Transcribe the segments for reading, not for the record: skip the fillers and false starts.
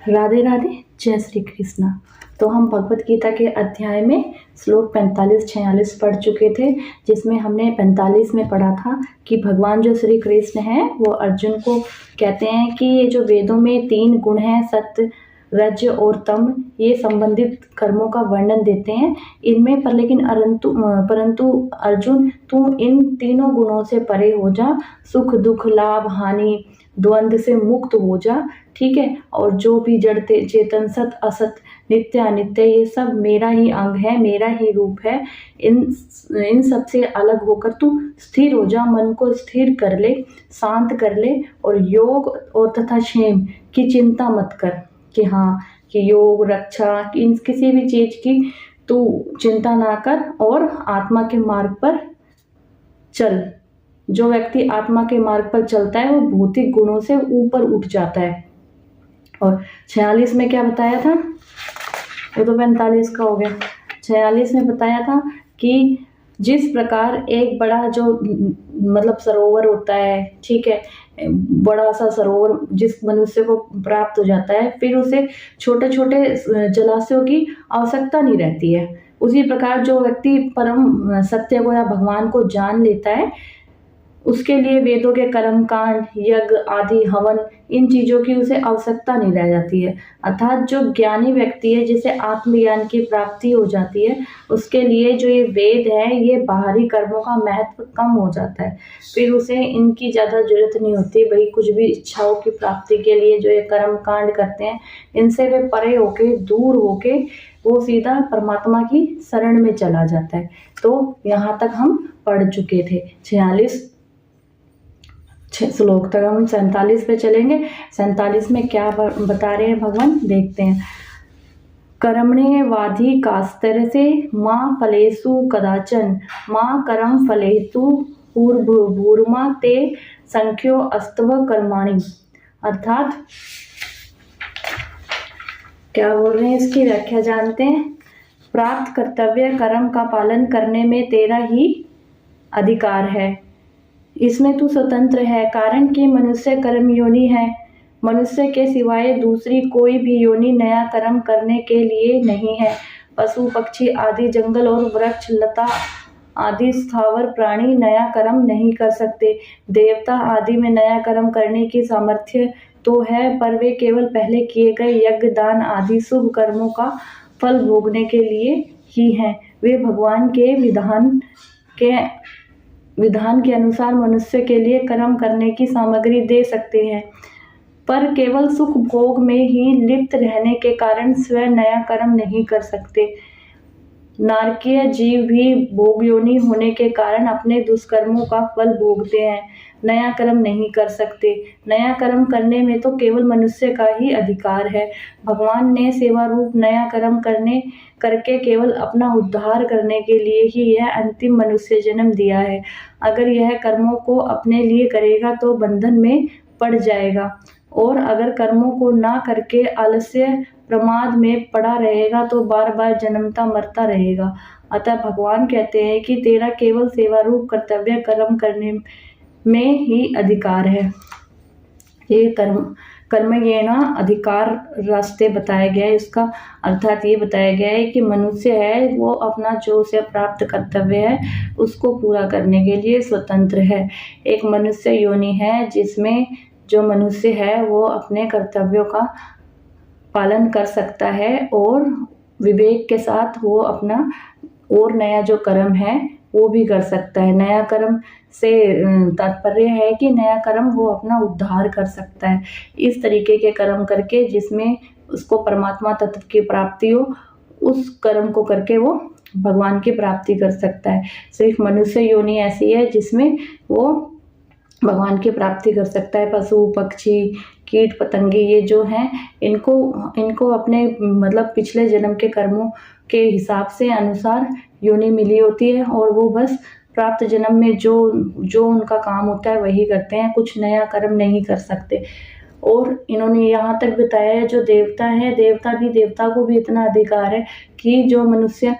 राधे राधे, जय श्री कृष्णा। तो हम भगवत गीता के अध्याय में श्लोक 45-46 पढ़ चुके थे, जिसमें हमने 45 में पढ़ा था कि भगवान जो श्री कृष्ण हैं वो अर्जुन को कहते हैं कि ये जो वेदों में 3 गुण हैं, सत्य, रज और तम, ये संबंधित कर्मों का वर्णन देते हैं इनमें पर, लेकिन परंतु अर्जुन तुम इन तीनों गुणों से परे हो जा, सुख दुख लाभ हानि द्वंद्व से मुक्त हो जा, ठीक है। और जो भी जड़ चेतन सत असत नित्य अनित्य ये सब मेरा ही अंग है, मेरा ही रूप है। इन सब से अलग होकर तू स्थिर हो जा, मन को स्थिर कर ले, शांत कर ले और योग और तथा क्षेम की चिंता मत कर कि हाँ कि योग रक्षा इन किसी भी चीज की तू चिंता ना कर और आत्मा के मार्ग पर चल। जो व्यक्ति आत्मा के मार्ग पर चलता है वो भौतिक गुणों से ऊपर उठ जाता है। और 46 में क्या बताया था, वो तो 45 का हो गया। 46 में बताया था कि जिस प्रकार एक बड़ा जो मतलब सरोवर होता है, ठीक है, बड़ा सा सरोवर जिस मनुष्य को प्राप्त हो जाता है, फिर उसे छोटे छोटे जलाशयों की आवश्यकता नहीं रहती है। उसी प्रकार जो व्यक्ति परम सत्य को या भगवान को जान लेता है, उसके लिए वेदों के कर्म कांड यज्ञ आदि हवन इन चीजों की उसे आवश्यकता नहीं रह जाती है। अर्थात जो ज्ञानी व्यक्ति है, जिसे आत्मज्ञान की प्राप्ति हो जाती है, उसके लिए जो ये वेद है ये बाहरी कर्मों का महत्व कम हो जाता है। फिर उसे इनकी ज्यादा जरूरत नहीं होती। भाई कुछ भी इच्छाओं की प्राप्ति के लिए जो ये कर्म कांड करते हैं, इनसे वे परे होके दूर होके वो सीधा परमात्मा की शरण में चला जाता है। तो यहाँ तक हम पढ़ चुके थे 46 श्लोक तक। हम 47 पे चलेंगे। 47 में क्या बता रहे हैं भगवान, देखते हैं। कर्मणे वाधि कास्तर से माँ फलेसु कदाचन माँ कर्म फलेतु पूर्वभूर्मा ते संख्यो अस्तव कर्माणि। अर्थात क्या बोल रहे हैं, इसकी व्याख्या जानते हैं। प्राप्त कर्तव्य कर्म का पालन करने में तेरा ही अधिकार है, इसमें तू स्वतंत्र है, कारण कि मनुष्य कर्म योनि है। मनुष्य के सिवाय दूसरी कोई भी योनि नया कर्म करने के लिए नहीं है। पशु पक्षी आदि जंगल और वृक्ष लता आदि स्थावर प्राणी नया कर्म नहीं कर सकते। देवता आदि में नया कर्म करने की सामर्थ्य तो है, पर वे केवल पहले किए गए यज्ञ दान आदि शुभ कर्मों का फल भोगने के लिए ही हैं। वे भगवान के विधान के अनुसार मनुष्य के लिए कर्म करने की सामग्री दे सकते हैं, पर केवल सुख भोग में ही लिप्त रहने के कारण स्वयं नया कर्म नहीं कर सकते। नारकीय जीव भी भोग योनि होने के कारण अपने दुष्कर्मों का फल भोगते हैं, नया कर्म नहीं कर सकते। नया कर्म करने में तो केवल मनुष्य का ही अधिकार है। भगवान ने सेवा रूप नया कर्म करके केवल अपना उद्धार करने के लिए ही यह अंतिम मनुष्य जन्म दिया है। अगर यह कर्मों को अपने लिए करेगा तो बंधन में पड़ जाएगा, और अगर कर्मों को ना करके आलस्य प्रमाद में पड़ा रहेगा तो बार बार जन्मता मरता रहेगा। अतः भगवान कहते हैं कि तेरा केवल सेवा रूप कर्तव्य कर्म करने में ही अधिकार है। ये कर्मज्ञेना अधिकार रास्ते बताया गया है। इसका अर्थात ये बताया गया है कि मनुष्य है वो अपना जो उसे प्राप्त कर्तव्य है उसको पूरा करने के लिए स्वतंत्र है। एक मनुष्य योनि है जिसमें जो मनुष्य है वो अपने कर्तव्यों का पालन कर सकता है और विवेक के साथ वो अपना और नया जो कर्म है वो भी कर सकता है। नया कर्म से तात्पर्य है कि नया कर्म वो अपना उद्धार कर सकता है, इस तरीके के कर्म करके जिसमें उसको परमात्मा तत्व की प्राप्ति हो, उस कर्म को करके वो भगवान की प्राप्ति कर सकता है। सिर्फ मनुष्य योनि ऐसी है जिसमें वो भगवान की प्राप्ति कर सकता है। पशु पक्षी कीट पतंगे ये जो हैं इनको अपने मतलब पिछले जन्म के कर्मों के हिसाब से अनुसार योनि मिली होती है, और वो बस प्राप्त जन्म में जो उनका काम होता है वही करते हैं, कुछ नया कर्म नहीं कर सकते। और इन्होंने यहाँ तक बताया है जो देवता है, देवता को भी इतना अधिकार है कि जो मनुष्य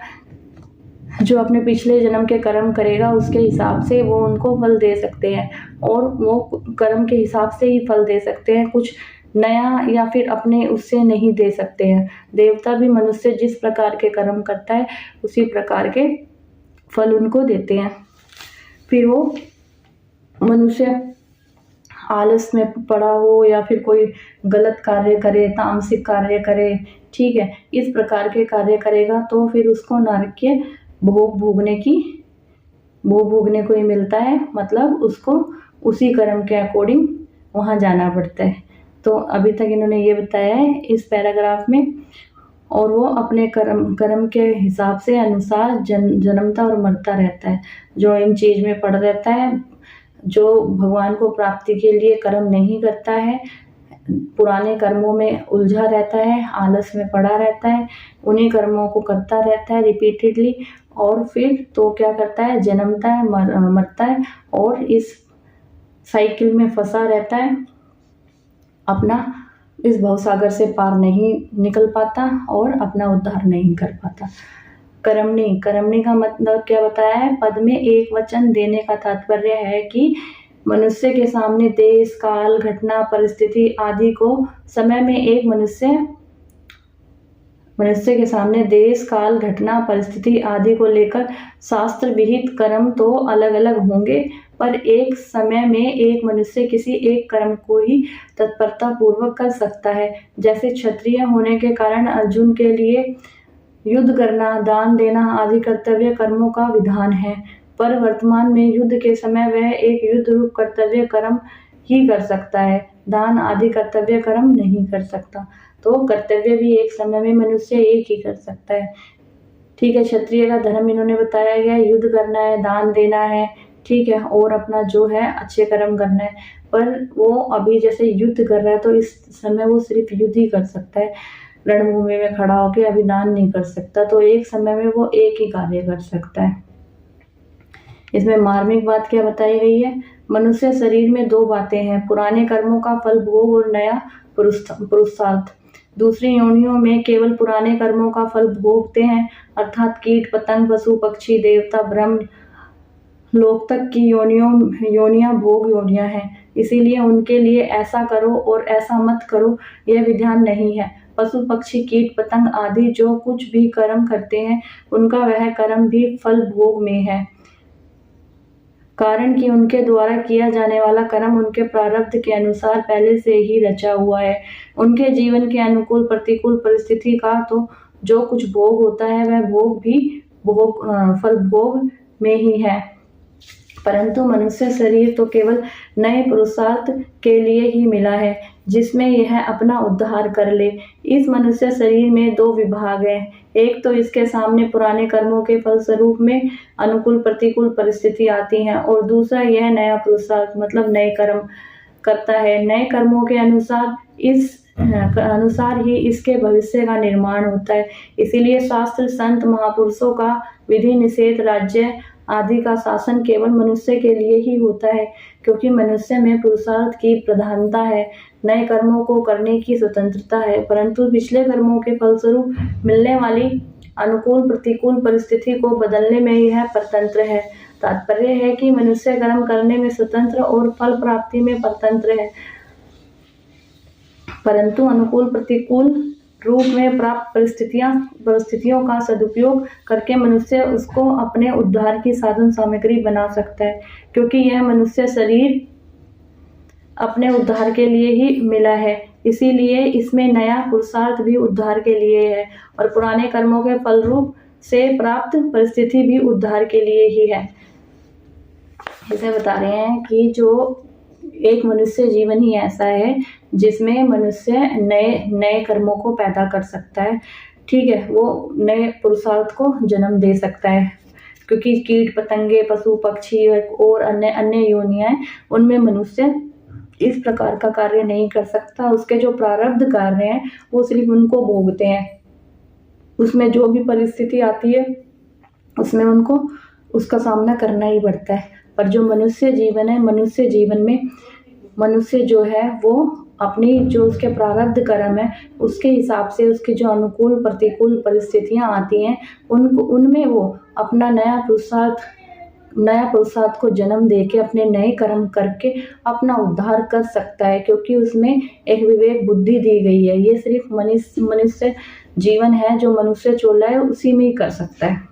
जो अपने पिछले जन्म के कर्म करेगा उसके हिसाब से वो उनको फल दे सकते हैं, और वो कर्म के हिसाब से ही फल दे सकते हैं। कुछ नया या फिर अपने उससे नहीं दे सकते हैं। देवता भी मनुष्य जिस प्रकार के कर्म करता है उसी प्रकार के फल उनको देते हैं। फिर वो मनुष्य आलस में पड़ा हो या फिर कोई गलत कार्य करे, तामसिक कार्य करे, ठीक है, इस प्रकार के कार्य करेगा तो फिर उसको नरकीय भोग भोगने को ही मिलता है, मतलब उसको उसी कर्म के अकॉर्डिंग वहाँ जाना पड़ता है। तो अभी तक इन्होंने ये बताया है इस पैराग्राफ में, और वो अपने कर्म के हिसाब से अनुसार जन्मता और मरता रहता है। जो इन चीज में पड़ रहता है, जो भगवान को प्राप्ति के लिए कर्म नहीं करता है, पुराने कर्मों में उलझा रहता है, आलस में पड़ा रहता है, उन्हीं कर्मों को करता रहता है रिपीटेडली, और फिर तो क्या करता है, जन्मता है, मरता है, और इस साइकिल में फंसा रहता है, अपना इस भवसागर से पार नहीं निकल पाता और अपना उद्धार नहीं कर पाता। कर्मणि का मतलब क्या बताया है, पद में एक वचन देने का तात्पर्य है कि मनुष्य के सामने देश, काल, घटना, परिस्थिति आदि को समय में एक मनुष्य के सामने देश, काल, घटना, परिस्थिति आदि को लेकर शास्त्र विहित कर्म तो अलग अलग होंगे, पर एक समय में एक मनुष्य किसी एक कर्म को ही तत्परता पूर्वक कर सकता है। जैसे क्षत्रिय होने के कारण अर्जुन के लिए युद्ध करना, दान देना आदि कर्तव्य कर्मों का विधान है, पर वर्तमान में युद्ध के समय वह एक युद्ध रूप कर्तव्य कर्म ही कर सकता है, दान आदि कर्तव्य कर्म नहीं कर सकता। तो कर्तव्य भी एक समय में मनुष्य एक ही कर सकता है, ठीक है। क्षत्रिय का धर्म इन्होंने बताया गया, युद्ध करना है, दान देना है, ठीक है, और अपना जो है अच्छे कर्म करना है। पर वो अभी जैसे युद्ध कर रहा है तो इस समय वो सिर्फ युद्ध ही कर सकता है, रणभूमि में खड़ा होकर अभी दान नहीं कर सकता, तो एक समय में वो एक ही कार्य कर सकता है। इसमें मार्मिक बात क्या बताई गई है, मनुष्य शरीर में दो बातें हैं, पुराने कर्मों का फल भोग और नया पुरुषार्थ। दूसरी योनियों में केवल पुराने कर्मों का फल भोगते हैं, अर्थात कीट, पतंग, पशु, पक्षी, देवता, ब्रह्म लोक तक की योनियां भोग योनियां हैं, इसीलिए उनके लिए ऐसा करो और ऐसा मत करो यह विधान नहीं है। पशु, पक्षी, कीट, पतंग आदि जो कुछ भी कर्म करते हैं उनका वह कर्म भी फल भोग में है, कारण कि उनके द्वारा किया जाने वाला कर्म उनके प्रारब्ध के अनुसार पहले से ही रचा हुआ है। उनके जीवन के अनुकूल प्रतिकूल परिस्थिति का तो जो कुछ भोग होता है वह भोग भी फल भोग में ही है, परंतु मनुष्य शरीर तो केवल नए पुरुषार्थ के लिए ही मिला है, जिसमें यह अपना उद्धार कर ले। इस मनुष्य शरीर में दो विभाग हैं, एक तो इसके सामने पुराने कर्मों के फलस्वरूप में अनुकूल प्रतिकूल परिस्थिति आती है, और दूसरा यह नया पुरुषार्थ मतलब नए कर्म करता है। नए कर्मों के अनुसार ही इसके भविष्य का निर्माण होता है। इसीलिए शास्त्र, संत, महापुरुषों का विधि निषेध, राज्य आदि का शासन केवल मनुष्य के लिए ही होता है, क्योंकि मनुष्य में पुरुषार्थ की प्रधानता है, नए कर्मों को करने की स्वतंत्रता है, परंतु पिछले कर्मों के फलस्वरूप मिलने वाली अनुकूल प्रतिकूल परिस्थिति को बदलने में यह परतंत्र है। तात्पर्य है कि मनुष्य कर्म करने में स्वतंत्र और फल प्राप्ति में परतंत्र है, परंतु अनुकूल प्रतिकूल रूप में प्राप्त परिस्थितियों का सदुपयोग करके मनुष्य उसको अपने उद्धार की साधन सामग्री बना सकता है, क्योंकि यह मनुष्य शरीर अपने उद्धार के लिए ही मिला है, इसीलिए इसमें नया पुरुषार्थ भी उद्धार के लिए है, और पुराने कर्मों के फल रूप से प्राप्त परिस्थिति भी उद्धार के लिए ही है। इसे बता रहे हैं कि जो एक मनुष्य जीवन ही ऐसा है जिसमें मनुष्य नए कर्मों को पैदा कर सकता है, ठीक है, वो नए पुरुषार्थ को जन्म दे सकता है, क्योंकि कीट, पतंगे, पशु, पक्षी और अन्य योनियां उनमें मनुष्य इस प्रकार का कार्य नहीं कर सकता। उसके जो प्रारब्ध कार्य हैं वो सिर्फ उनको भोगते हैं, उसमें जो भी परिस्थिति आती है उसमें उनको उसका सामना करना ही पड़ता है। पर जो मनुष्य जीवन है, मनुष्य जीवन में मनुष्य जो है वो अपनी जो उसके प्रारब्ध कर्म है उसके हिसाब से उसकी जो अनुकूल प्रतिकूल परिस्थितियां आती हैं उनमें वो अपना नया पुरुषार्थ नया पुरुषार्थ को जन्म देके अपने नए कर्म करके अपना उद्धार कर सकता है, क्योंकि उसमें एक विवेक बुद्धि दी गई है। ये सिर्फ मनुष्य जीवन है जो मनुष्य चल रहा है, उसी में ही कर सकता है,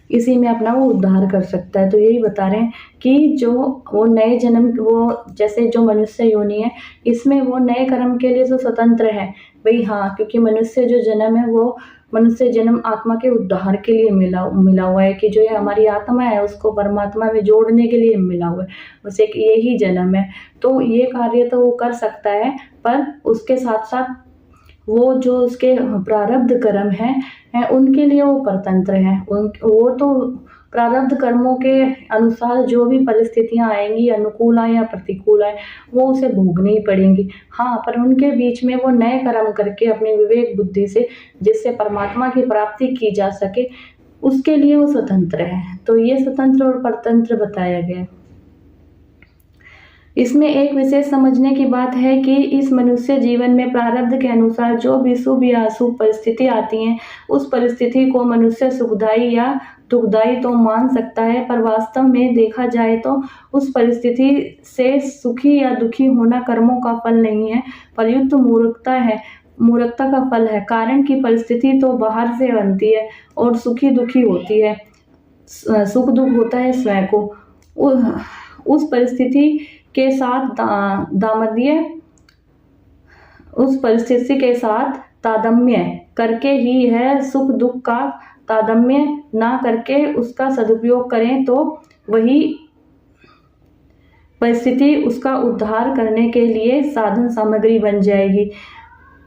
इसी में अपना वो उद्धार कर सकता है। तो यही बता रहे हैं कि जो वो नए जन्म, वो जैसे जो मनुष्य योनि है, इसमें वो नए कर्म के लिए तो स्वतंत्र है भाई। हाँ, क्योंकि मनुष्य जो जन्म है वो मनुष्य जन्म आत्मा के उद्धार के लिए मिला हुआ है, कि जो ये हमारी आत्मा है उसको परमात्मा में जोड़ने के लिए मिला हुआ है, बस एक यही जन्म है। तो ये कार्य तो वो कर सकता है, पर उसके साथ साथ वो जो उसके प्रारब्ध कर्म हैं उनके लिए वो परतंत्र है। वो तो प्रारब्ध कर्मों के अनुसार जो भी परिस्थितियां आएंगी, अनुकूल आए या प्रतिकूल आए, वो उसे भोगनी ही पड़ेंगी। हाँ, पर उनके बीच में वो नए कर्म करके अपनी विवेक बुद्धि से जिससे परमात्मा की प्राप्ति की जा सके, उसके लिए वो स्वतंत्र है। तो ये स्वतंत्र और परतंत्र बताया गया। इसमें एक विशेष समझने की बात है कि इस मनुष्य जीवन में प्रारब्ध के अनुसार जो भी शुभ या अशुभ परिस्थिति आती हैं, उस परिस्थिति को मनुष्य सुखदायी या दुखदायी तो मान सकता है, पर वास्तव में देखा जाए तो उस परिस्थिति से सुखी या दुखी होना कर्मों का फल नहीं है, प्रयुक्त मूर्खता का फल है। कारण की परिस्थिति तो बाहर से बनती है और सुखी दुखी होती है, सुख दुख होता है स्वयं को। उस परिस्थिति के साथ तादम्य करके ही है सुख दुख का तादम्य ना करके उसका सदुपयोग करें तो वही परिस्थिति उसका उद्धार करने के लिए साधन सामग्री बन जाएगी।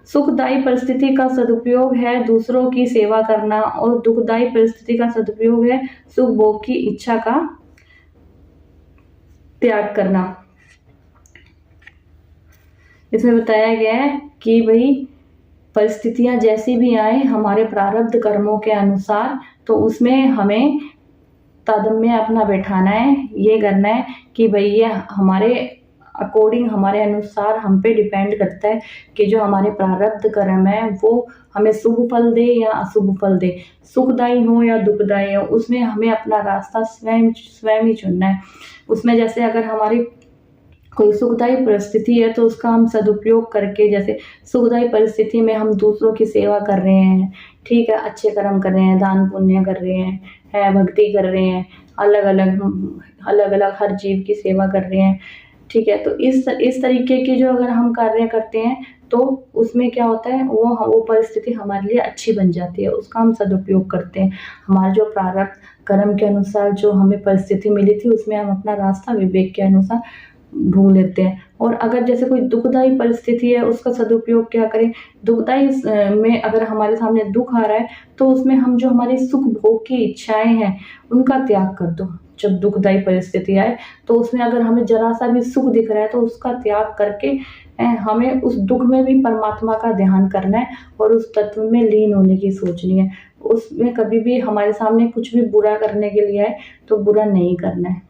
सुखदायी परिस्थिति का सदुपयोग है दूसरों की सेवा करना, और दुखदायी परिस्थिति का सदुपयोग है सुख भोग की इच्छा का त्याग करना। इसमें बताया गया है कि भाई परिस्थितियां जैसी भी आए हमारे प्रारब्ध कर्मों के अनुसार, तो उसमें हमें तादम्य अपना बैठाना है, ये करना है कि भाई ये हमारे अकॉर्डिंग, हमारे अनुसार हम पे डिपेंड करता है कि जो हमारे प्रारब्ध कर्म है वो हमें शुभ फल दे या अशुभ फल दे, सुखदायी हो या दुखदायी हो, उसमें हमें अपना रास्ता स्वयं ही चुनना है। उसमें जैसे अगर हमारी कोई सुखदायी परिस्थिति है तो उसका हम सदुपयोग करके, जैसे सुखदायी परिस्थिति में हम दूसरों की सेवा कर रहे हैं, ठीक है, अच्छे कर्म कर रहे हैं, दान पुण्य कर रहे हैं, भक्ति कर रहे हैं, अलग अलग हर जीव की सेवा कर रहे हैं, ठीक है। तो इस तरीके की जो अगर हम कार्य करते हैं तो उसमें क्या होता है, वो परिस्थिति हमारे लिए अच्छी बन जाती है, उसका हम सदुपयोग करते हैं। हमारा जो प्रारब्ध कर्म के अनुसार जो हमें परिस्थिति मिली थी उसमें हम अपना रास्ता विवेक के अनुसार ढूंढ लेते हैं। और अगर जैसे कोई दुखदायी परिस्थिति है उसका सदुपयोग क्या करें, दुखदायी में अगर हमारे सामने दुख आ रहा है तो उसमें हम जो हमारी सुख भोग की इच्छाएं हैं उनका त्याग कर दो। जब दुखदायी परिस्थिति आए तो उसमें अगर हमें जरा सा भी सुख दिख रहा है तो उसका त्याग करके हमें उस दुख में भी परमात्मा का ध्यान करना है और उस तत्व में लीन होने की सोचनी है। उसमें कभी भी हमारे सामने कुछ भी बुरा करने के लिए आए तो बुरा नहीं करना है।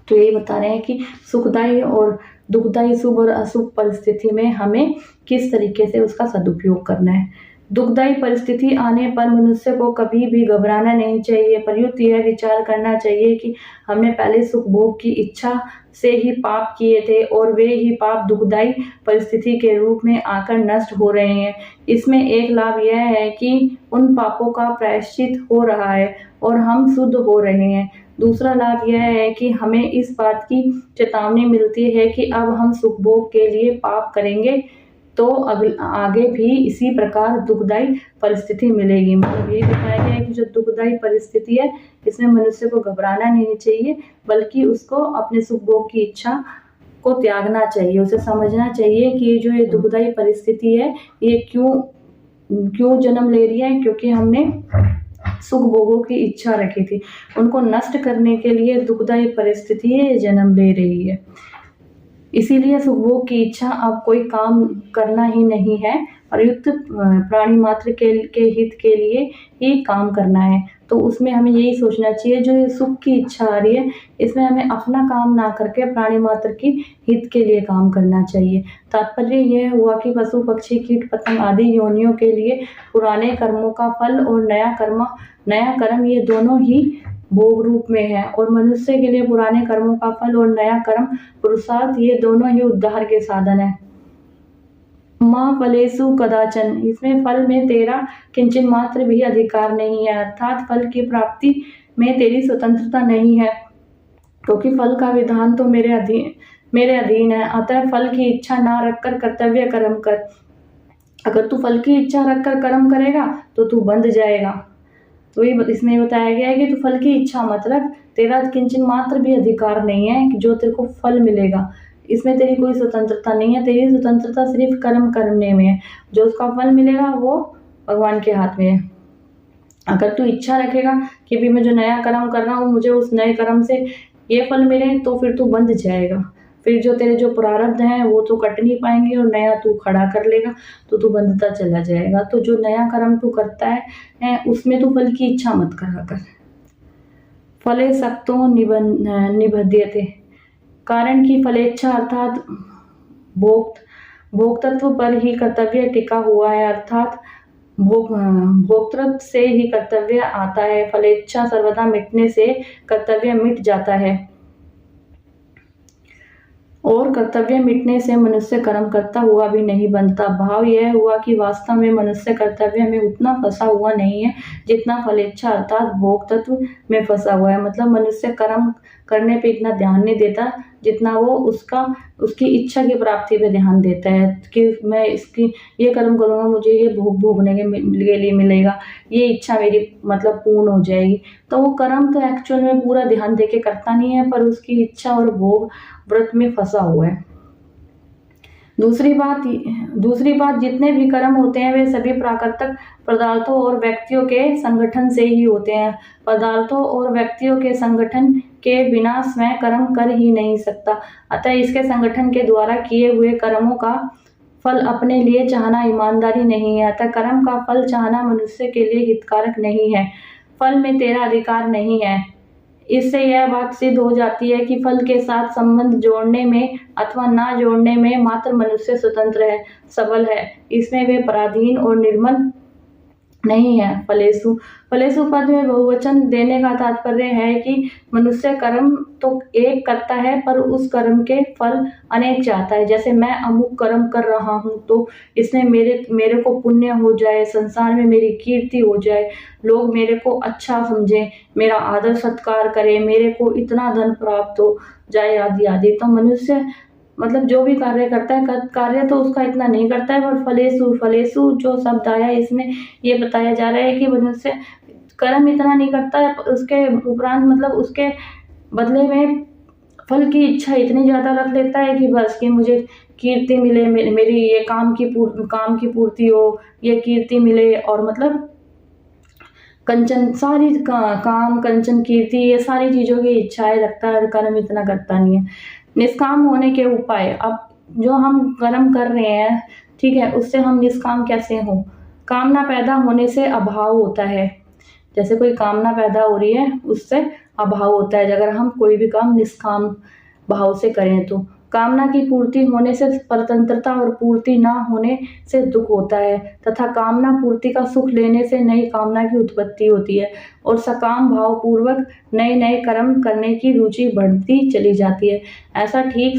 तो यही बता रहे हैं कि सुखदायी और दुखदायी, शुभ और अशुभ परिस्थिति में हमें किस तरीके से उसका सदुपयोग करना है। दुखदायी परिस्थिति आने पर मनुष्य को कभी भी घबराना नहीं चाहिए, प्रयुक्त यह विचार करना चाहिए कि हमने पहले सुख भोग की इच्छा से ही पाप किए थे और वे ही पाप दुखदायी परिस्थिति के रूप में आकर नष्ट हो रहे हैं। इसमें एक लाभ यह है कि उन पापों का प्रायश्चित हो रहा है और हम शुद्ध हो रहे हैं। दूसरा लाभ यह है कि हमें इस बात की चेतावनी मिलती है कि अब हम सुख भोग के लिए पाप करेंगे तो आगे भी इसी प्रकार दुखदायी परिस्थिति मिलेगी। मतलब ये बताया गया है कि जो दुखदायी परिस्थिति है इसमें मनुष्य को घबराना नहीं चाहिए, बल्कि उसको अपने सुख भोग की इच्छा को त्यागना चाहिए। उसे समझना चाहिए कि जो ये दुखदायी परिस्थिति है ये क्यों जन्म ले रही है, क्योंकि हमने सुख भोगों की इच्छा रखी थी, उनको नष्ट करने के लिए दुखदायी परिस्थिति जन्म ले रही है। इसीलिए सुख भोग की इच्छा अब कोई काम करना ही नहीं है, प्रयुक्त प्राणी मात्र के हित के लिए ही काम करना है। तो उसमें हमें यही सोचना चाहिए, जो ये सुख की इच्छा आ रही है इसमें हमें अपना काम ना करके प्राणी मात्र की हित के लिए काम करना चाहिए। तात्पर्य यह हुआ कि पशु पक्षी कीट पतंग आदि योनियों के लिए पुराने कर्मों का फल और नया कर्म ये दोनों ही भोग रूप में है, और मनुष्य के लिए पुराने कर्मों का फल और नया कर्म पुरुषार्थ, ये दोनों ही उद्धार के साधन है। माँ फलेषु कदाचन, इसमें फल में तेरा किंचन मात्र भी अधिकार नहीं है, अर्थात फल की प्राप्ति में तेरी स्वतंत्रता नहीं है, क्योंकि फल का विधान तो मेरे अधीन है। अतः फल की इच्छा ना रखकर कर्तव्य कर्म कर। अगर तू फल की इच्छा रखकर कर्म करेगा तो तू बंध जाएगा। तो ये इसमें बताया गया है कि तू फल की इच्छा मत रख, तेरा किंचन मात्र भी अधिकार नहीं है कि जो तेरे को फल मिलेगा, इसमें तेरी कोई स्वतंत्रता नहीं है। तेरी स्वतंत्रता सिर्फ कर्म करने में है, जो उसका फल मिलेगा वो भगवान के हाथ में है। अगर तू इच्छा रखेगा कि भी मैं जो नया कर्म कर रहा हूँ मुझे उस नए कर्म से ये फल मिले, तो फिर तू बंध जाएगा। फिर जो तेरे जो प्रारब्ध हैं वो तो कट नहीं पाएंगे और नया तू खड़ा कर लेगा, तो तू बंधता चला जाएगा। तो जो नया कर्म तू करता है उसमें तू फल की इच्छा मत करा कर। फले सक्तो निबध्यते, कारण की फलेच्छा अर्थात भोक्तत्व पर ही कर्तव्य टिका हुआ है, अर्थात भोक्तृत्व से ही कर्तव्य आता है। फलेच्छा सर्वदा मिटने से कर्तव्य मिट जाता है, और कर्तव्य मिटने से मनुष्य कर्म करता हुआ भी नहीं बनता। भाव यह हुआ कि वास्तव में मनुष्य कर्तव्य में उतना फंसा हुआ नहीं है जितना फलेच्छा अर्थात भोग तत्व में फंसा हुआ है। मतलब मनुष्य कर्म करने पे इतना ध्यान नहीं देता जितना वो उसकी इच्छा की प्राप्ति पे ध्यान देता है कि मैं इसकी ये कर्म करूँगा मुझे ये भोग भोगने के लिए मिलेगा, ये इच्छा मेरी मतलब पूर्ण हो जाएगी। तो वो कर्म तो एक्चुअल में पूरा ध्यान दे के करता नहीं है, पर उसकी इच्छा और भोग व्रत में फंसा हुआ है। दूसरी बात जितने भी कर्म होते हैं वे सभी प्राकृतिक पदार्थों और व्यक्तियों के संगठन से ही होते हैं। पदार्थों और व्यक्तियों के संगठन के बिना स्वयं कर्म कर ही नहीं सकता, अतः इसके संगठन के द्वारा किए हुए कर्मों का फल अपने लिए चाहना ईमानदारी नहीं है। अतः कर्म का फल चाहना मनुष्य के लिए हितकारक नहीं है। फल में तेरा अधिकार नहीं है। इससे यह बात सिद्ध हो जाती है कि फल के साथ संबंध जोड़ने में अथवा ना जोड़ने में मात्र मनुष्य स्वतंत्र है, सबल है, इसमें वे पराधीन और निर्मल नहीं है। फलेषु पद में बहुवचन देने का तात्पर्य है कि मनुष्य कर्म तो एक करता है पर उस कर्म के फल अनेक चाहता है। जैसे मैं अमुक कर्म कर रहा हूँ तो इसमें मेरे को पुण्य हो जाए, संसार में मेरी कीर्ति हो जाए, लोग मेरे को अच्छा समझें, मेरा आदर सत्कार करें, मेरे को इतना धन प्राप्त हो जाए आदि आदि। तो मनुष्य मतलब जो भी कार्य करता है कार्य तो उसका इतना नहीं करता है, पर फलेषु जो शब्द आया इसमें ये बताया जा रहा है कि मनुष्य कर्म इतना नहीं करता है, उसके उपरांत मतलब उसके बदले में फल की इच्छा इतनी ज़्यादा रख लेता है कि बस कि मुझे कीर्ति मिले, मेरी ये काम की पूर्ति हो, ये कीर्ति मिले, और मतलब कंचन सारी काम कंचन कीर्ति ये सारी चीज़ों की इच्छाएं रखता है, कर्म इतना करता नहीं है। निष्काम होने के उपाय, अब जो हम कर्म कर रहे हैं ठीक है, उससे हम निष्काम कैसे हो। कामना पैदा होने से अभाव होता है, जैसे कोई कामना पैदा हो रही है उससे अभाव होता है अगर हम कोई भी काम निष्काम भाव से करें तो। कामना की पूर्ति होने से स्वतंत्रता और पूर्ति ना होने से दुख होता है, तथा कामना पूर्ति का सुख लेने से नई कामना की उत्पत्ति होती है और सकाम भाव पूर्वक नए नए कर्म करने की रुचि बढ़ती चली जाती है। ऐसा ठीक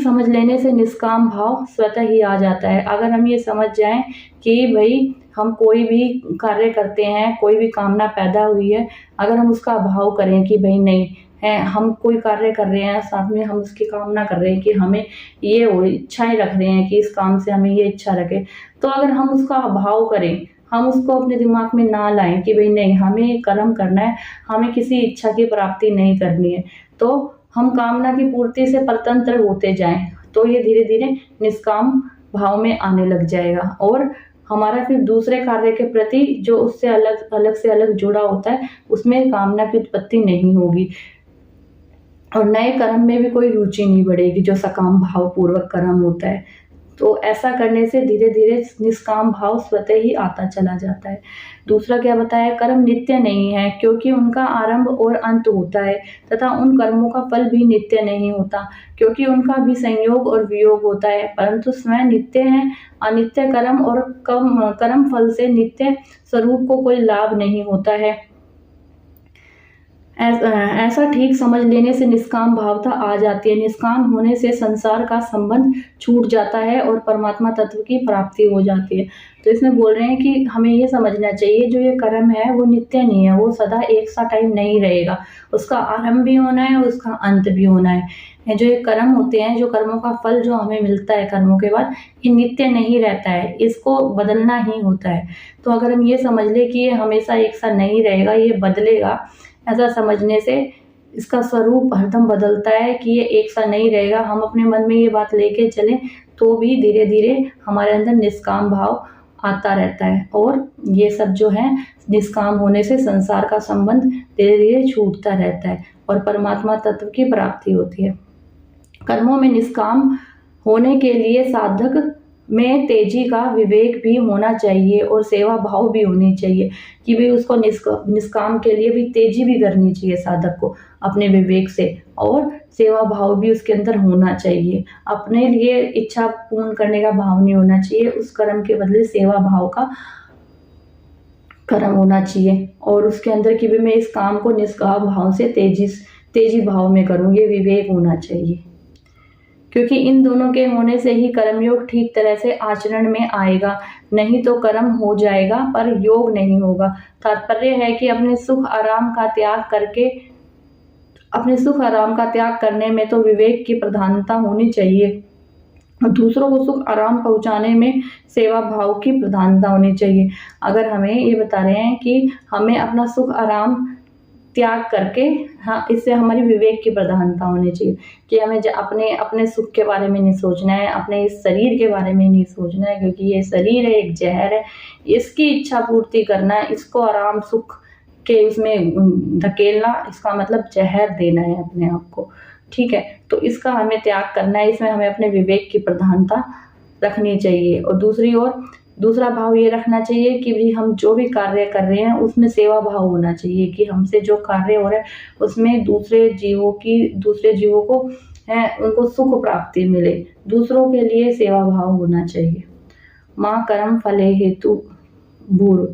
समझ लेने से निष्काम भाव स्वतः ही आ जाता है। अगर हम ये समझ जाएं कि भाई हम कोई भी कार्य करते हैं, कोई भी कामना पैदा हुई है, अगर हम उसका अभाव करें कि भाई नहीं है, हम कोई कार्य कर रहे हैं साथ में हम उसकी कामना कर रहे हैं कि हमें ये हो, इच्छाएं रख रहे हैं कि इस काम से हमें ये इच्छा रखे, तो अगर हम उसका अभाव करें, हम उसको अपने दिमाग में ना लाएं कि भाई नहीं हमें कर्म करना है, हमें किसी इच्छा की प्राप्ति नहीं करनी है, तो हम कामना की पूर्ति से परतंत्र होते जाएं, तो ये धीरे धीरे निष्काम भाव में आने लग जाएगा और हमारा फिर दूसरे कार्य के प्रति जो उससे अलग जुड़ा होता है उसमें कामना की उत्पत्ति नहीं होगी और नए कर्म में भी कोई रुचि नहीं बढ़ेगी जो सकाम भाव पूर्वक कर्म होता है। तो ऐसा करने से धीरे धीरे निष्काम भाव स्वतः ही आता चला जाता है। दूसरा क्या बताया, कर्म नित्य नहीं है क्योंकि उनका आरंभ और अंत होता है, तथा उन कर्मों का फल भी नित्य नहीं होता क्योंकि उनका भी संयोग और वियोग होता है, परंतु स्वयं नित्य है। अनित्य कर्म और कर्म फल से नित्य स्वरूप को कोई लाभ नहीं होता है। ऐसा ठीक समझ लेने से निष्काम भावता आ जाती है। निष्काम होने से संसार का संबंध छूट जाता है और परमात्मा तत्व की प्राप्ति हो जाती है। तो इसमें बोल रहे हैं कि हमें ये समझना चाहिए, जो ये कर्म है वो नित्य नहीं है, वो सदा एक सा टाइम नहीं रहेगा। उसका आरंभ भी होना है, उसका अंत भी होना है। जो ये कर्म होते हैं, जो कर्मों का फल जो हमें मिलता है कर्मों के बाद, ये नित्य नहीं रहता है, इसको बदलना ही होता है। तो अगर हम ये समझ ले कि ये हमेशा एक सा नहीं रहेगा, ये बदलेगा, ऐसा समझने से इसका स्वरूप हरदम बदलता है कि ये एक सा नहीं रहेगा। हम अपने मन में ये बात लेके चलें तो भी धीरे धीरे हमारे अंदर निष्काम भाव आता रहता है, और ये सब जो है निष्काम होने से संसार का संबंध धीरे धीरे छूटता रहता है और परमात्मा तत्व की प्राप्ति होती है। कर्मों में निष्काम होने के लिए साधक में तेजी का विवेक भी होना चाहिए और सेवा भाव भी होनी चाहिए कि भाई उसको निष्काम के लिए भी तेजी भी करनी चाहिए साधक को अपने विवेक से, और सेवा भाव भी उसके अंदर होना चाहिए। अपने लिए इच्छा पूर्ण करने का भाव नहीं होना चाहिए, उस कर्म के बदले सेवा भाव का कर्म होना चाहिए, और उसके अंदर कि भी मैं इस काम को निष्काम भाव से तेजी भाव में करूँ, ये विवेक होना चाहिए। क्योंकि इन दोनों के होने से ही कर्मयोग ठीक तरह से आचरण में आएगा, नहीं तो कर्म हो जाएगा पर योग नहीं होगा। तात्पर्य है कि अपने सुख आराम का त्याग करने में तो विवेक की प्रधानता होनी चाहिए, और दूसरों को सुख आराम पहुंचाने में सेवा भाव की प्रधानता होनी चाहिए। अगर हमें ये बता रहे हैं कि हमें अपना सुख आराम त्याग करके, हाँ, इससे हमारी विवेक की प्रधानता होनी चाहिए कि हमें अपने सुख के बारे में नहीं सोचना है, अपने इस शरीर के बारे में नहीं सोचना है, क्योंकि ये शरीर है, एक जहर है, इसकी इच्छा पूर्ति करना है, इसको आराम सुख के उसमें धकेलना, इसका मतलब जहर देना है अपने आप को। ठीक है, तो इसका हमें त्याग करना है, इसमें हमें अपने विवेक की प्रधानता रखनी चाहिए। और दूसरी ओर दूसरा भाव ये रखना चाहिए कि भी हम जो भी कार्य कर रहे हैं उसमें सेवा भाव होना चाहिए, कि हमसे जो कार्य हो रहा है उसमें दूसरे जीवों को उनको सुख प्राप्ति मिले, दूसरों के लिए सेवा भाव होना चाहिए। माँ कर्म फले हेतु भूर,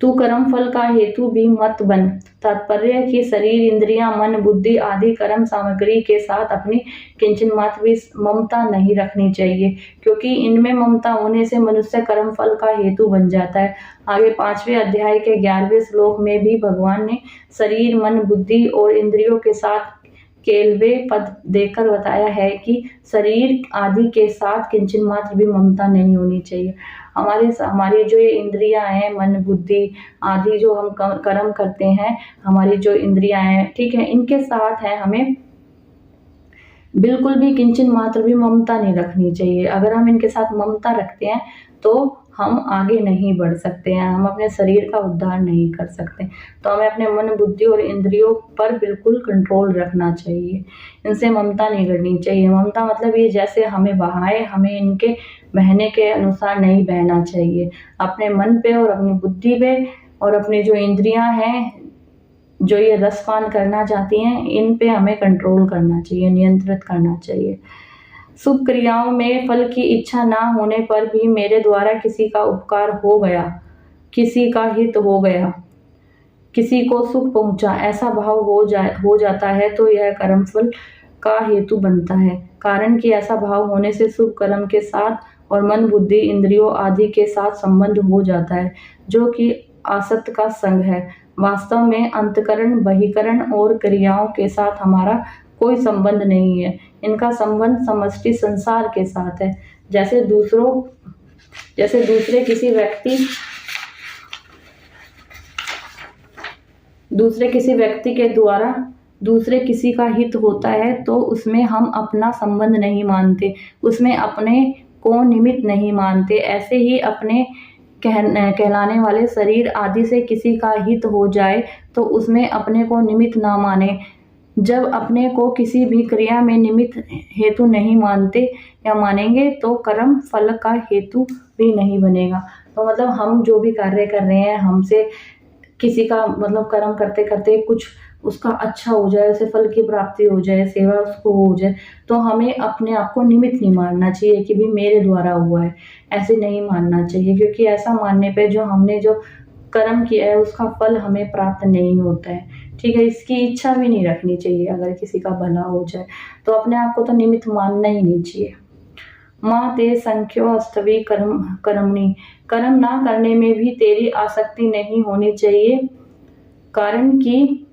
तू कर्म फल का हेतु भी मत बन। तात्पर्य कि शरीर, इंद्रियां, मन, बुद्धि आदि कर्म सामग्री के साथ अपनी किंचन मात्र भी ममता नहीं रखनी चाहिए, क्योंकि इनमें ममता होने से मनुष्य कर्म फल का हेतु बन जाता है। आगे 5वें अध्याय के 11वें श्लोक में भी भगवान ने शरीर, मन, बुद्धि और इंद्रियों के साथ केलवे पद देकर बताया है कि शरीर आदि के साथ किंचन मात्र भी ममता नहीं होनी चाहिए। हमारी जो ये इंद्रियां हैं, मन, बुद्धि आदि जो हम कर्म करते हैं, हमारी जो इंद्रियां हैं, ठीक है, इनके साथ है हमें बिल्कुल भी किंचन मात्र भी ममता नहीं रखनी चाहिए। अगर हम इनके साथ ममता रखते हैं तो हम आगे नहीं बढ़ सकते हैं, हम अपने शरीर का उद्धार नहीं कर सकते। तो हमें अपने मन, बुद्धि और इंद्रियों पर बिल्कुल कंट्रोल रखना चाहिए, इनसे ममता नहीं करनी चाहिए। ममता मतलब ये जैसे हमें बहाए, हमें इनके बहने के अनुसार नहीं बहना चाहिए। अपने मन पे और अपनी बुद्धि पे और अपनी जो इंद्रियां हैं, जो ये रसपान करना चाहती हैं, इन पे हमें कंट्रोल करना चाहिए, नियंत्रित करना चाहिए। शुभ क्रियाओं में फल की इच्छा ना होने पर भी मेरे द्वारा किसी का उपकार हो गया, किसी का हित हो गया, किसी को सुख पहुंचा, ऐसा भाव हो जाता है तो यह कर्म फल का हेतु बनता है। कारण कि ऐसा भाव होने से शुभ कर्म के साथ और मन, बुद्धि, इंद्रियों आदि के साथ संबंध हो जाता है, जो कि असत का संग है। वास्तव में अंतकरण, बहिकरण और क्रियाओं के साथ हमारा कोई संबंध नहीं है, इनका संबंध समष्टि संसार के साथ है। जैसे दूसरे किसी व्यक्ति के द्वारा दूसरे किसी का हित होता है तो उसमें हम अपना संबंध नहीं मानते, उसमें अपने को निमित्त नहीं मानते। ऐसे ही अपने कहलाने वाले शरीर आदि से किसी का हित हो जाए तो उसमें अपने को निमित्त ना माने। जब अपने को किसी भी क्रिया में निमित्त हेतु नहीं मानते या मानेंगे तो कर्म फल का हेतु भी नहीं बनेगा। तो मतलब हम जो भी कार्य कर रहे हैं, हमसे किसी का मतलब कर्म करते करते कुछ उसका अच्छा हो जाए, उसे फल की प्राप्ति हो जाए, सेवा उसको हो जाए, तो हमें अपने आप को निमित्त नहीं मानना चाहिए कि भी मेरे द्वारा हुआ है, ऐसे नहीं मानना चाहिए। क्योंकि ऐसा मानने पे जो हमने जो कर्म किया है उसका फल हमें प्राप्त नहीं होता है। ठीक है, इसकी इच्छा भी नहीं रखनी चाहिए। अगर किसी का भला हो जाए तो अपने आप को तो निमित्त मानना ही नहीं चाहिए। माँ ते संख्यो अस्तवी कर्मणि, कर्म ना करने में भी तेरी आसक्ति नहीं होनी चाहिए, कारण कि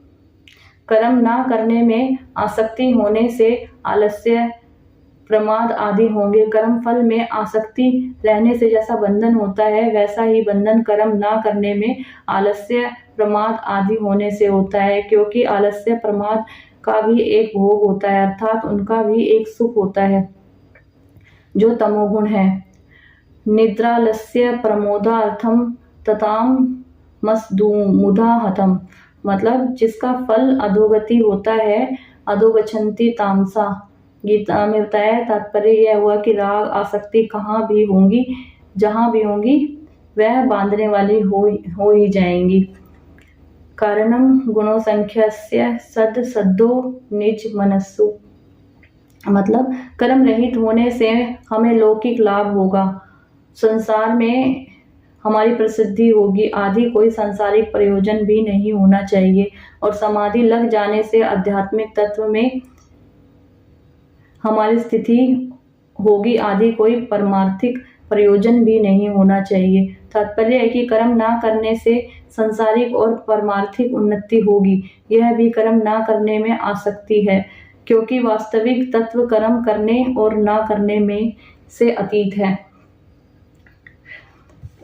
कर्म ना करने में आसक्ति होने से आलस्य, प्रमाद आदि होंगे। कर्म फल में आसक्ति रहने से जैसा बंधन होता है वैसा ही बंधन कर्म ना करने में आलस्य, प्रमाद आदि होने से होता है, क्योंकि आलस्य प्रमाद का भी एक भोग होता है, अर्थात उनका भी एक सुख होता है जो तमोगुण है। निद्रालस्य प्रमोदार्थम तताम मसदुमुदाहतम, मतलब जिसका फल अधोगति होता है, अधोगच्छन्ति तामसा। गीता में बताया, तात्पर्य यह हुआ कि राग आसक्ति कहाँ भी होंगी, जहाँ भी होंगी वह बांधने वाली हो ही जाएंगी। कारणम गुणो संख्यस्य सद सद्दो निज मनस्सु, मतलब कर्म रहित होने से हमें लौकिक लाभ होगा, संसार में हमारी प्रसिद्धि होगी आदि कोई सांसारिक प्रयोजन भी नहीं होना चाहिए, और समाधि लग जाने से आध्यात्मिक तत्व में हमारी स्थिति होगी आदि कोई परमार्थिक प्रयोजन भी नहीं होना चाहिए। तात्पर्य है कि कर्म ना करने से सांसारिक और परमार्थिक उन्नति होगी, यह भी कर्म ना करने में आसक्ति है, क्योंकि वास्तविक तत्व कर्म करने और ना करने में से अतीत है।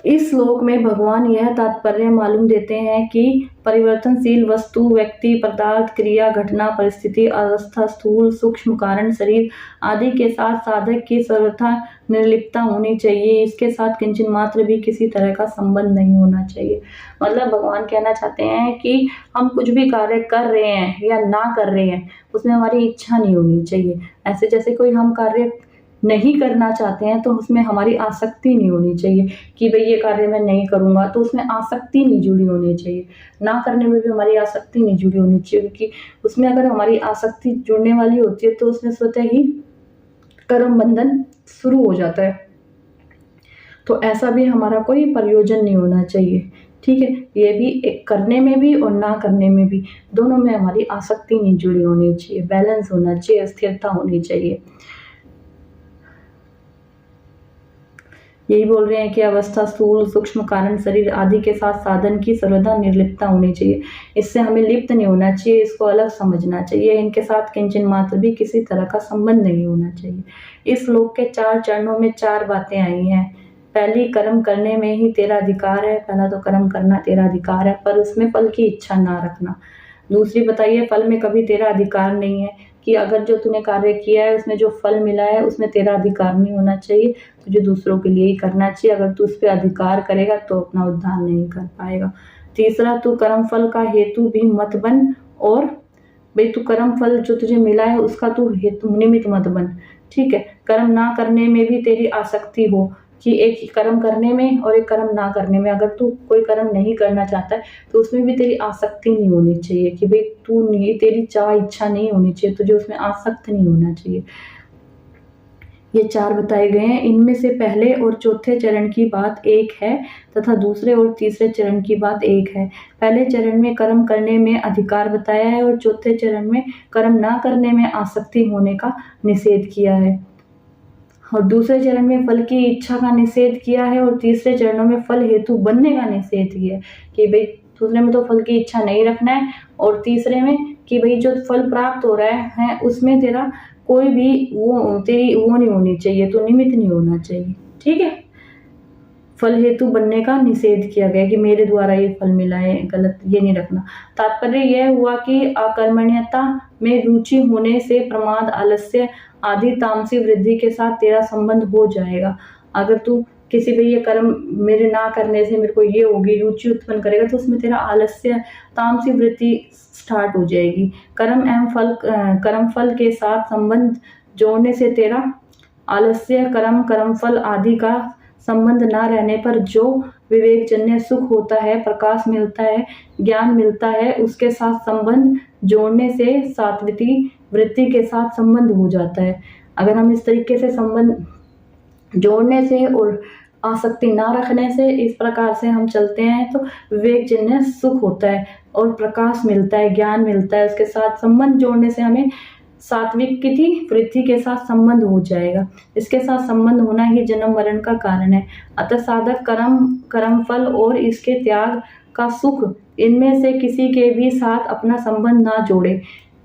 इस श्लोक में भगवान यह तात्पर्य मालूम देते हैं कि परिवर्तनशील वस्तु, व्यक्ति, पदार्थ, क्रिया, घटना, परिस्थिति, अवस्था, स्थूल सूक्ष्म कारण, शरीर आदि के साथ साधक की सर्वथा निर्लिप्तता होनी चाहिए। इसके साथ किंचन मात्र भी किसी तरह का संबंध नहीं होना चाहिए। मतलब भगवान कहना चाहते हैं कि हम कुछ भी कार्य कर रहे हैं या ना कर रहे हैं उसमें हमारी इच्छा नहीं होनी चाहिए। ऐसे जैसे कोई हम कार्य नहीं करना चाहते हैं तो उसमें हमारी आसक्ति नहीं होनी चाहिए कि भाई ये कार्य मैं नहीं करूँगा, तो उसमें आसक्ति नहीं जुड़ी होनी चाहिए। ना करने में भी हमारी आसक्ति नहीं जुड़ी होनी चाहिए, क्योंकि उसमें अगर हमारी आसक्ति जुड़ने वाली होती है तो उसमें स्वतः ही कर्म बंधन शुरू हो जाता है। तो ऐसा भी हमारा कोई प्रयोजन नहीं होना चाहिए। ठीक है, ये भी एक करने में भी और ना करने में भी, दोनों में हमारी आसक्ति नहीं जुड़ी होनी चाहिए, बैलेंस होना चाहिए, स्थिरता होनी चाहिए। यही बोल रहे हैं कि अवस्था, स्थूल सूक्ष्म कारण, शरीर आदि के साथ साधन की सर्वदा निर्लिप्तता होनी चाहिए। इससे हमें लिप्त नहीं होना चाहिए, इसको अलग समझना चाहिए। इनके साथ किंचन मात्र भी किसी तरह का संबंध नहीं होना चाहिए। इस श्लोक के 4 चरणों में 4 बातें आई हैं। पहली, कर्म करने में ही तेरा अधिकार है। पहला तो कर्म करना तेरा अधिकार है, पर उसमें फल की इच्छा ना रखना। दूसरी बताइए, फल में कभी तेरा अधिकार नहीं है, कि अगर जो तूने कार्य किया है उसमें जो फल मिला है उसमें तेरा अधिकार नहीं होना चाहिए, तुझे दूसरों के लिए ही करना चाहिए। अगर तू उस पर अधिकार करेगा तो अपना उद्धार नहीं कर पाएगा। तीसरा, तू कर्म फल का हेतु भी मत बन, और भाई तू कर्म फल जो तुझे मिला है उसका तू हेतु निमित्त मत बन। ठीक है, कर्म ना करने में भी तेरी आसक्ति हो, कि एक कर्म करने में और एक कर्म ना करने में, अगर तू कोई कर्म नहीं करना चाहता है तो उसमें भी तेरी आसक्ति नहीं होनी चाहिए, कि भाई तू नहीं, तेरी चाह इच्छा नहीं होनी चाहिए, तुझे उसमें आसक्त नहीं होना चाहिए। ये 4 बताए गए हैं। इनमें से पहले और चौथे चरण की बात एक है तथा दूसरे और तीसरे चरण की बात एक है। पहले चरण में कर्म करने में अधिकार बताया है और चौथे चरण में कर्म ना करने में आसक्ति होने का निषेध किया है, और दूसरे चरण में फल की इच्छा का निषेध किया है, और तीसरे चरणों में फल हेतु बनने का निषेध किया है, कि भाई दूसरे में तो फल की इच्छा नहीं रखना है, और तीसरे में कि भाई जो फल प्राप्त हो रहा है उसमें तेरा कोई भी तेरी वो नहीं होनी चाहिए, तो निमित्त नहीं होना चाहिए। ठीक है, फल हेतु बनने का निषेध किया गया कि मेरे द्वारा ये फल मिला है, गलत ये नहीं रखना। तात्पर्य यह हुआ कि अकर्मण्यता में रुचि होने से प्रमाद, आलस्य आदि तामसी वृद्धि के साथ तेरा संबंध हो जाएगा। अगर तू किसी भी ये कर्म मेरे ना करने से मेरे को ये होगी, रुचि उत्पन्न करेगा, तो उसमें तेरा आलस्य, तामसी वृत्ति स्टार्ट हो जाएगी। कर्म फल के साथ संबंध जोड़ने से तेरा आलस्य, कर्म फल आदि का संबंध ना रहने पर जो विवेकजन्य सुख होता है, प्रकाश मिलता है, ज्ञान मिलता है, उसके साथ संबंध जोड़ने से सात्विकी वृत्ति के साथ संबंध हो जाता है। अगर हम इस तरीके से संबंध जोड़ने से और आसक्ति ना रखने से, इस प्रकार से हम चलते हैं तो विवेकजन्य सुख होता है और प्रकाश मिलता है, ज्ञान मिलता है। उसके साथ संबंध जोड़ने से हमें सात्विक की वृद्धि के साथ संबंध हो जाएगा। इसके साथ संबंध होना ही जन्म मरण का कारण है। अतः साधक कर्म फल और इसके त्याग का सुख, इनमें से किसी के भी साथ अपना संबंध ना जोड़े,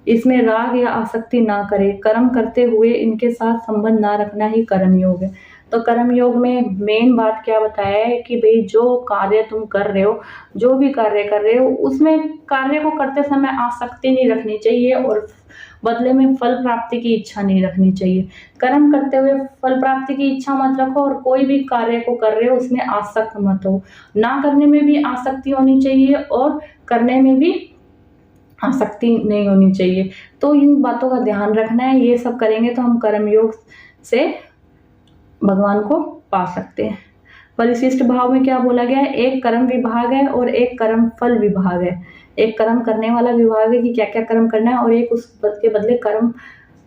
इसमें राग या आसक्ति ना करे। कर्म करते हुए इनके साथ संबंध ना रखना ही कर्म योग है। तो कर्म योग में मेन बात क्या बताया है कि भाई जो कार्य तुम कर रहे हो, जो भी कार्य कर रहे हो, उसमें कार्य को करते समय आसक्ति नहीं रखनी चाहिए और बदले में फल प्राप्ति की इच्छा नहीं रखनी चाहिए। कर्म करते हुए फल प्राप्ति की इच्छा मत रखो और कोई भी कार्य को कर रहे हो उसमें आसक्त मत हो। ना करने में भी आसक्ति होनी चाहिए और करने में भी आसक्ति नहीं होनी चाहिए। तो इन बातों का ध्यान रखना है। ये सब करेंगे तो हम कर्मयोग से भगवान को पा सकते हैं। परिशिष्ट भाव में क्या बोला गया है? एक कर्म विभाग है और एक कर्म फल विभाग है। एक कर्म करने वाला विभाग है कि क्या क्या कर्म करना है, और एक उस के बदले कर्म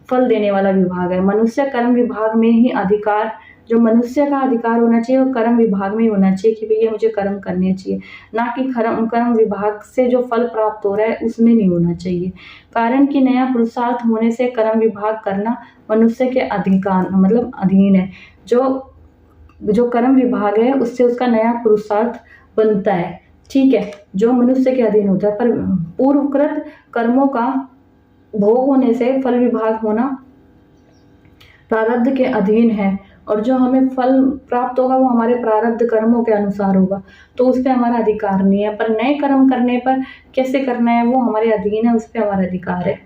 फल देने वाला विभाग है। मनुष्य कर्म विभाग में ही अधिकार, जो मनुष्य का अधिकार होना चाहिए वो कर्म विभाग में ही होना चाहिए कि भैया मुझे कर्म करने चाहिए, ना कि कर्म विभाग से जो फल प्राप्त हो रहा है उसमें नहीं होना चाहिए। कारण कि नया पुरुषार्थ होने से कर्म विभाग करना मनुष्य के अधिकार मतलब अधीन है। जो कर्म विभाग है उससे उसका नया पुरुषार्थ बनता है, ठीक है, जो मनुष्य के अधीन होता है। पर पूर्वकृत कर्मों का भोग होने से फल विभाग होना प्रारब्ध के अधीन है, और जो हमें फल प्राप्त होगा वो हमारे प्रारब्ध कर्मों के अनुसार होगा, तो उस पर हमारा अधिकार नहीं है। पर नए कर्म करने पर कैसे करना है वो हमारे अधीन है, उस पर हमारा अधिकार है।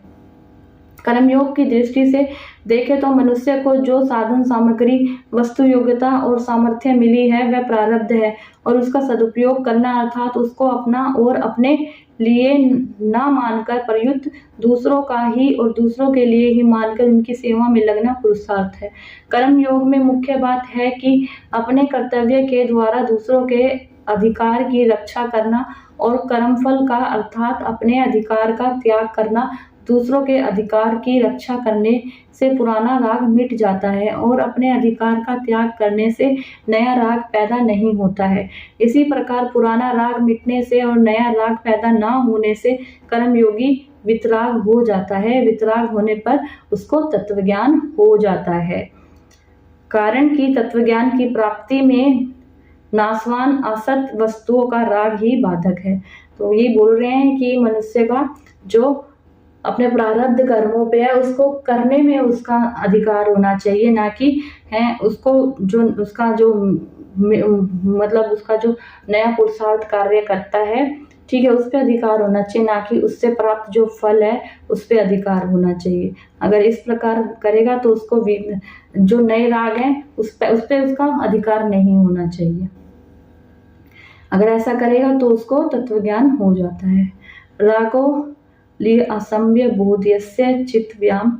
कर्मयोग की दृष्टि से देखें तो मनुष्य को जो साधन सामग्री, वस्तु, योग्यता और सामर्थ्य मिली है वह प्रारब्ध है, और उसका सदुपयोग करना अर्थात उसको अपना और अपने लिए ना मानकर प्रयुक्त दूसरों का ही और दूसरों के लिए ही मानकर उनकी सेवा में लगना पुरुषार्थ है। कर्म योग में मुख्य बात है कि अपने कर्तव्य के द्वारा दूसरों के अधिकार की रक्षा करना और कर्मफल का अर्थात अपने अधिकार का त्याग करना। दूसरों के अधिकार की रक्षा करने से पुराना राग मिट जाता है और अपने अधिकार का त्याग करने से नया राग पैदा नहीं होता है। इसी प्रकार पुराना राग मिटने से और नया राग पैदा ना होने से कर्मयोगी वितराग हो जाता है। वितराग होने पर उसको तत्वज्ञान हो जाता है। कारण कि तत्वज्ञान की प्राप्ति में नाशवान असत वस्तुओं का राग ही बाधक है। तो ये बोल रहे हैं कि मनुष्य का जो अपने प्रारब्ध कर्मों पे है उसको करने में उसका अधिकार होना चाहिए, ना कि है उसको जो उसका जो मतलब उसका जो नया पुरुषार्थ कार्य करता है, ठीक है, उस पर अधिकार होना चाहिए, ना कि उससे प्राप्त जो फल है उस पर अधिकार होना चाहिए। अगर इस प्रकार करेगा तो उसको जो नए राग हैं उस पर उसका अधिकार नहीं होना चाहिए। अगर ऐसा करेगा तो उसको तत्वज्ञान हो जाता है। रागो लिए असम्य बोध्यस्य चित्व्याम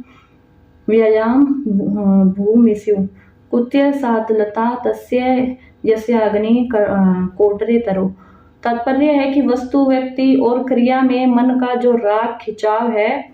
व्ययाम भूमिषु कुत्य सातलता तस्य यस्याग्नि कोटरे तरो। तात्पर्य है कि वस्तु, व्यक्ति और क्रिया में मन का जो राग खिंचाव है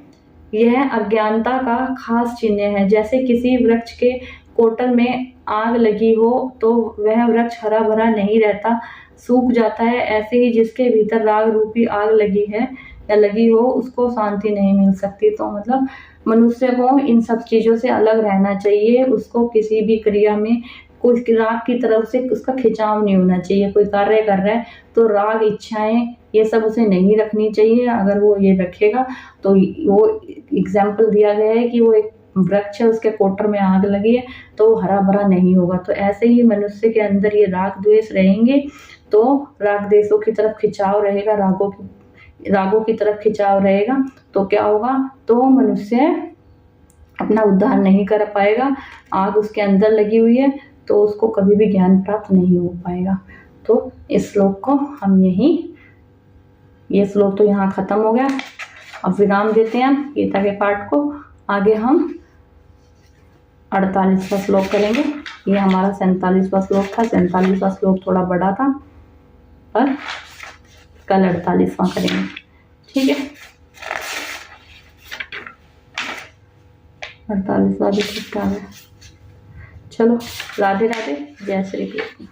यह अज्ञानता का खास चिन्ह है। जैसे किसी वृक्ष के कोटर में आग लगी हो तो वह वृक्ष हरा भरा नहीं रहता, सूख जाता है। ऐसे ही जिसके भीतर राग रूपी आग लगी है या लगी हो उसको शांति नहीं मिल सकती। तो मतलब मनुष्य को इन सब चीज़ों से अलग रहना चाहिए। उसको किसी भी क्रिया में कोई राग की तरफ से उसका खिंचाव नहीं होना चाहिए। कोई कार्य कर रहा है तो राग, इच्छाएं ये सब उसे नहीं रखनी चाहिए। अगर वो ये रखेगा तो वो एग्जाम्पल दिया गया है कि वो एक वृक्ष है, उसके कोटर में आग लगी है तो वो हरा भरा नहीं होगा। तो ऐसे ही मनुष्य के अंदर ये राग द्वेष रहेंगे तो राग द्वेषों की तरफ खिंचाव रहेगा, रागों की तरफ खिंचाव रहेगा तो क्या होगा, तो मनुष्य अपना उद्धार नहीं कर पाएगा। आग उसके अंदर लगी हुई है तो उसको कभी भी ज्ञान प्राप्त नहीं हो पाएगा। तो इस श्लोक को हम ये श्लोक तो यहाँ खत्म हो गया। अब विराम देते हैं गीता के पाठ को। आगे हम 48वां श्लोक करेंगे। ये हमारा 47वां श्लोक था। 47वां श्लोक थोड़ा बड़ा था पर कल 48वां करेंगे, ठीक है। 48वां भी ठीक ठाक है। चलो, राधे राधे, जय श्री कृष्ण।